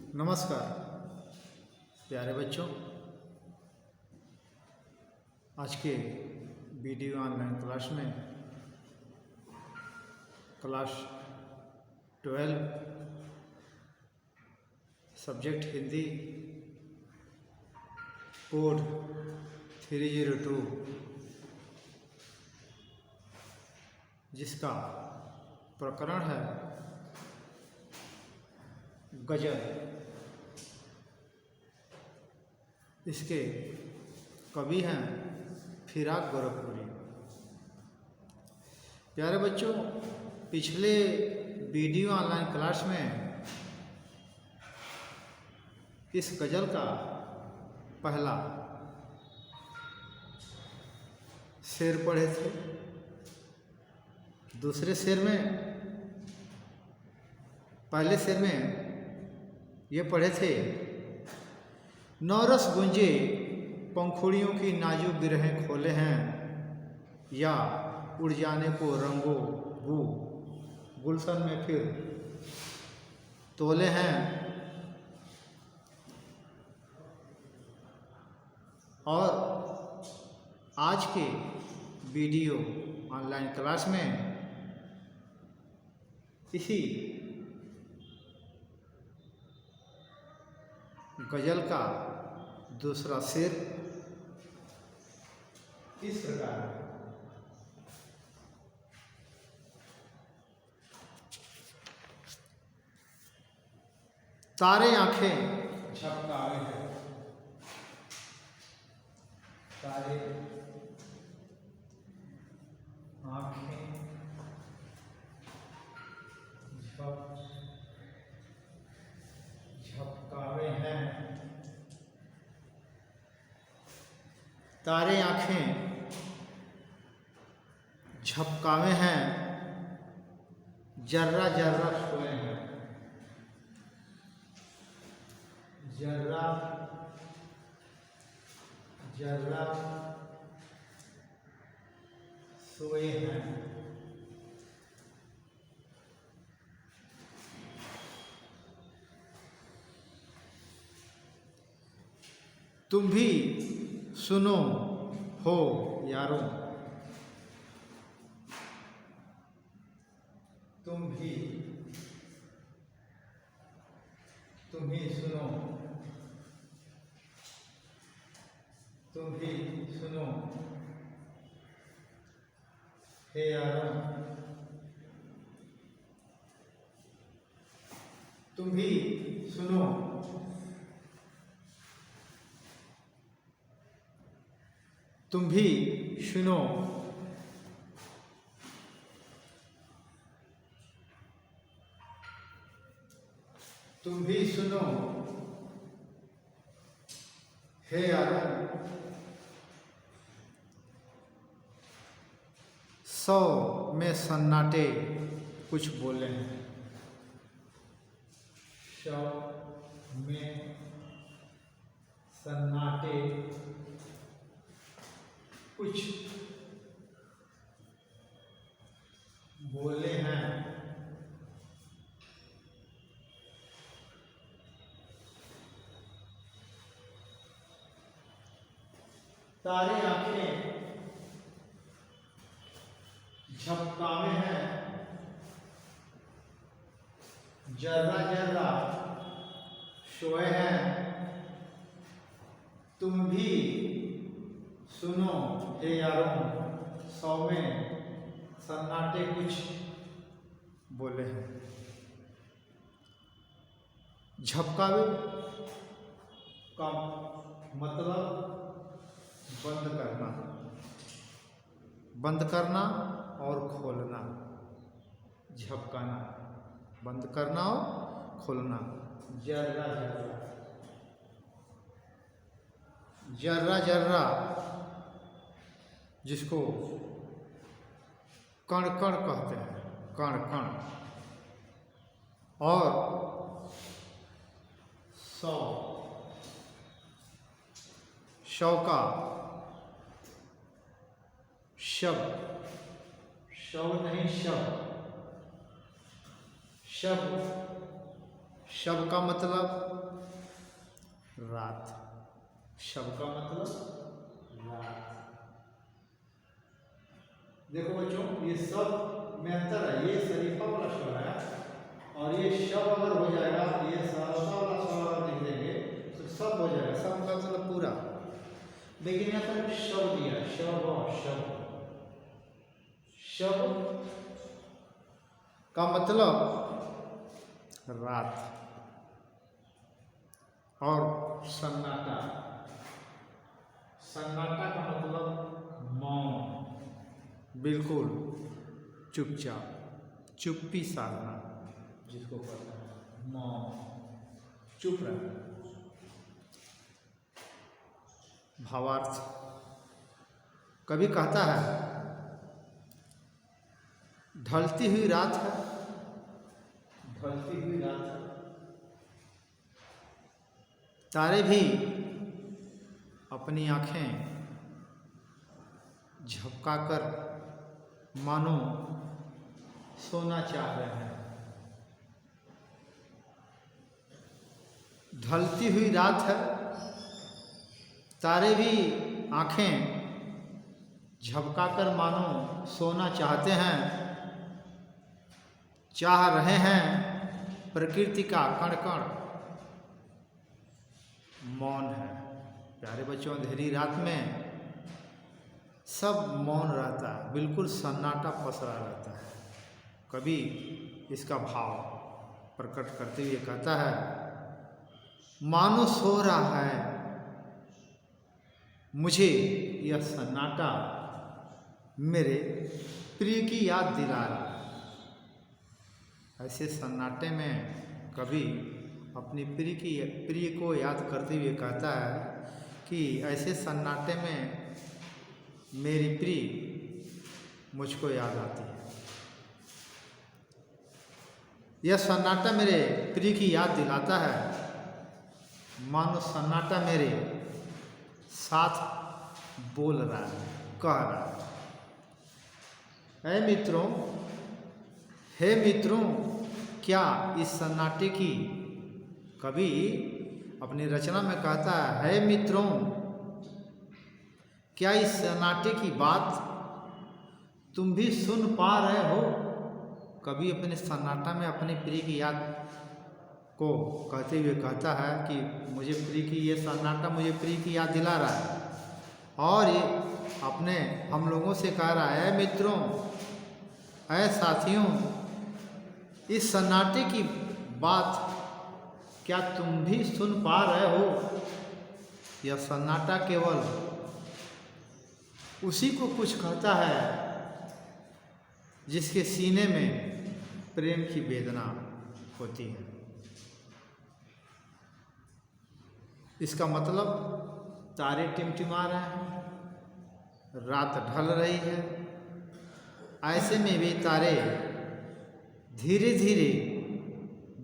नमस्कार प्यारे बच्चों। आज के वीडियो ऑनलाइन क्लास में क्लास 12 सब्जेक्ट हिंदी कोड 302 जिसका प्रकरण है गजल। इसके कवि हैं फिराक गोरखपुरी। प्यारे बच्चों, पिछले वीडियो ऑनलाइन क्लास में इस गजल का पहला शेर पढ़े थे। दूसरे शेर में पहले शेर में ये पढ़े थे, नौरस गुंजे पंखुड़ियों की नाजुक गिरहें खोले हैं, या उड़ जाने को रंगो बू गुलशन में फिर तोले हैं। और आज के वीडियो ऑनलाइन क्लास में इसी गजल का दूसरा शेर इस प्रकार है। तारे आंखें झपकावे हैं, तारे आंखें झपकावे हैं, तारे आंखें झपकावे हैं, जर्रा जर्रा सोए हैं, जर्रा जर्रा सोए हैं। तुम भी सुनो हो यारों, तुम भी सुनो, तुम भी सुनो हे यारों, तुम भी सुनो तुम भी सुनो तुम भी सुनो हे यारों, 100 में सन्नाटे कुछ बोले हैं, 100 में सन्नाटे कुछ बोले हैं। तारे आंखें झपकावे हैं, जर्रा जर्रा सोए हैं, तुम भी सुनो हे यारों, 100 में सन्नाटे कुछ बोले हैं। झपकावे का मतलब बंद करना, बंद करना और खोलना। झपकाना, बंद करना और खोलना। जर्रा जर्रा, जर्रा जर्रा जिसको कण कण कहते हैं, कण कण। और 100 का शब्द, शव नहीं शब्द, शब्द का मतलब रात। शब का मतलब रात। देखो बच्चों, ये सब में अंतर है। ये शरीफा वाला स्वर है और ये शब अगर हो जाएगा, ये सहरसा वाला स्वर अगर लिख देंगे तो सब हो जाएगा। सब का मतलब पूरा। लेकिन यहाँ पर शब दिया, शब और शब। शब का मतलब रात और सन्नाटा। सन्नाटा का मतलब मौन, बिल्कुल चुपचाप, चुप्पी साधना जिसको कहते हैं, मौन, चुप रहना। भावार्थ, कभी कहता है ढलती हुई रात है, ढलती हुई रात है, तारे भी अपनी आंखें झपकाकर मानो सोना चाह रहे हैं। ढलती हुई रात है, तारे भी आंखें झपकाकर मानो सोना चाहते हैं, चाह रहे हैं प्रकृति का कण कण मौन है। प्यारे बच्चों, अंधेरी रात में सब मौन रहता है, बिल्कुल सन्नाटा पसरा रहता है। कभी इसका भाव प्रकट करते हुए कहता है, मानो सो रहा है, मुझे यह सन्नाटा मेरे प्रिय की याद दिला रहा है। ऐसे सन्नाटे में कभी अपनी प्रिय को याद करते हुए कहता है कि ऐसे सन्नाटे में मेरी प्रिय मुझको याद आती है। यह सन्नाटा मेरे प्रिय की याद दिलाता है, मानो सन्नाटा मेरे साथ बोल रहा है, कह रहा है। हे मित्रों, क्या इस सन्नाटे की, कभी अपनी रचना में कहता है, हे मित्रों, क्या इस सन्नाटे की बात तुम भी सुन पा रहे हो? कभी अपने सन्नाटा में अपने प्रिय की याद को कहते हुए कहता है कि मुझे प्रिय की, ये सन्नाटा मुझे प्रिय की याद दिला रहा है। और ये अपने हम लोगों से कह रहा है, मित्रों, ऐ साथियों, इस सन्नाटे की बात क्या तुम भी सुन पा रहे हो? यह सन्नाटा केवल उसी को कुछ कहता है जिसके सीने में प्रेम की वेदना होती है। इसका मतलब तारे टिमटिमा रहे हैं, रात ढल रही है, ऐसे में भी तारे धीरे धीरे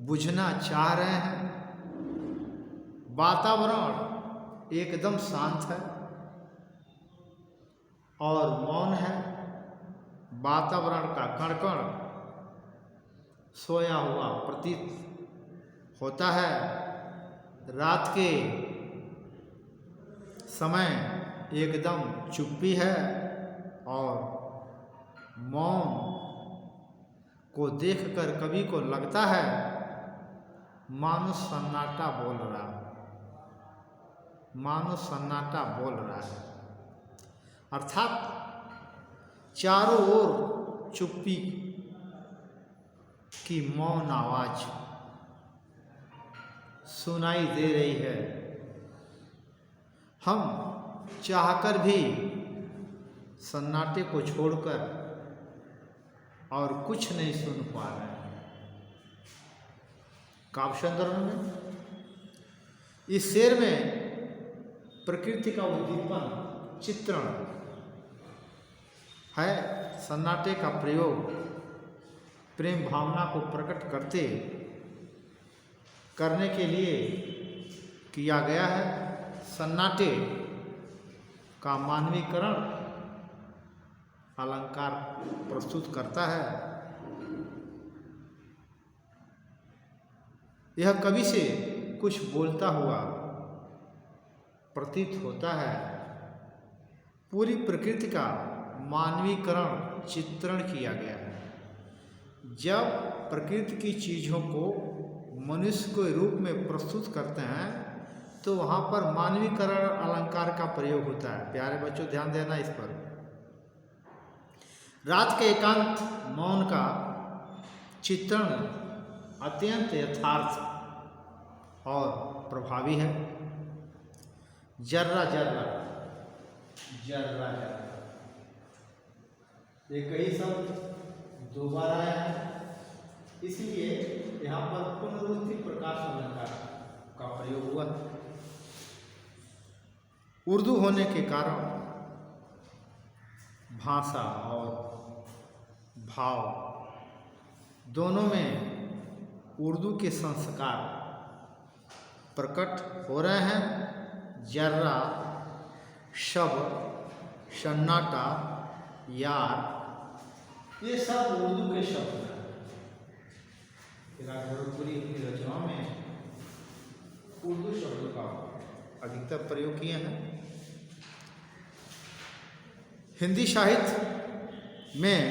बुझना चाह रहे हैं। वातावरण एकदम शांत है और मौन है। वातावरण का कण कण सोया हुआ प्रतीत होता है। रात के समय एकदम चुप्पी है और मौन को देखकर कवि को लगता है मानो सन्नाटा बोल रहा है, मानो सन्नाटा बोल रहा है। अर्थात चारों ओर चुप्पी की मौन आवाज सुनाई दे रही है। हम चाहकर भी सन्नाटे को छोड़कर और कुछ नहीं सुन पा रहे हैं। काव्य संदर्भ में इस शेर में प्रकृति का उद्दीपन चित्रण है। सन्नाटे का प्रयोग प्रेम भावना को प्रकट करने के लिए किया गया है। सन्नाटे का मानवीकरण अलंकार प्रस्तुत करता है। यह कवि से कुछ बोलता हुआ प्रतीत होता है। पूरी प्रकृति का मानवीकरण चित्रण किया गया है। जब प्रकृति की चीज़ों को मनुष्य के रूप में प्रस्तुत करते हैं तो वहाँ पर मानवीकरण अलंकार का प्रयोग होता है। प्यारे बच्चों ध्यान देना इस पर। रात के एकांत मौन का चित्रण अत्यंत यथार्थ और प्रभावी है। जर्रा जर्रा जर्रा जर्रा ये कई शब्द दो बार आया है, इसलिए यहाँ पर पुनरुक्ति प्रकाश अलंकार का प्रयोग हुआ। उर्दू होने के कारण भाषा और भाव दोनों में उर्दू के संस्कार प्रकट हो रहे हैं। जर्रा, शब्द, सन्नाटा, यार, ये सब उर्दू के शब्द हैं। भोजपुरी की रचनाओं में उर्दू शब्दों का अधिकतर प्रयोग किए हैं। हिंदी साहित्य में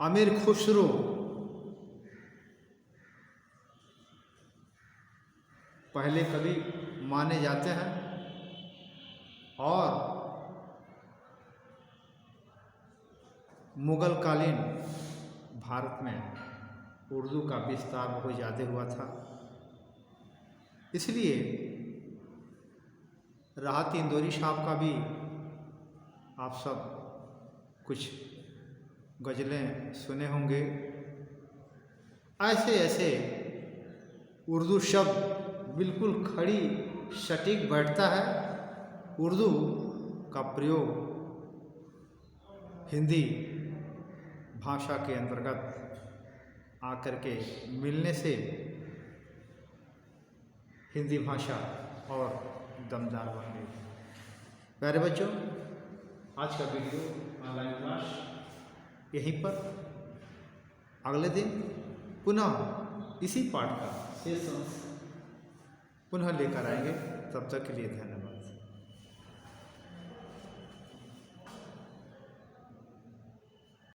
अमीर खुसरो पहले कवि माने जाते हैं और मुगल कालीन भारत में उर्दू का विस्तार बहुत ज़्यादा हुआ था, इसलिए राहत इंदौरी साहब का भी आप सब कुछ गज़लें सुने होंगे। ऐसे ऐसे उर्दू शब्द बिल्कुल खड़ी सटीक बैठता है। उर्दू का प्रयोग हिंदी भाषा के अंतर्गत आकर के मिलने से हिंदी भाषा और दमदार बन गई। प्यारे बच्चों, आज का वीडियो ऑनलाइन क्लास यहीं पर। अगले दिन पुनः इसी पाठ का सेशन पुनः लेकर आएंगे। तब तक के लिए धन्यवाद।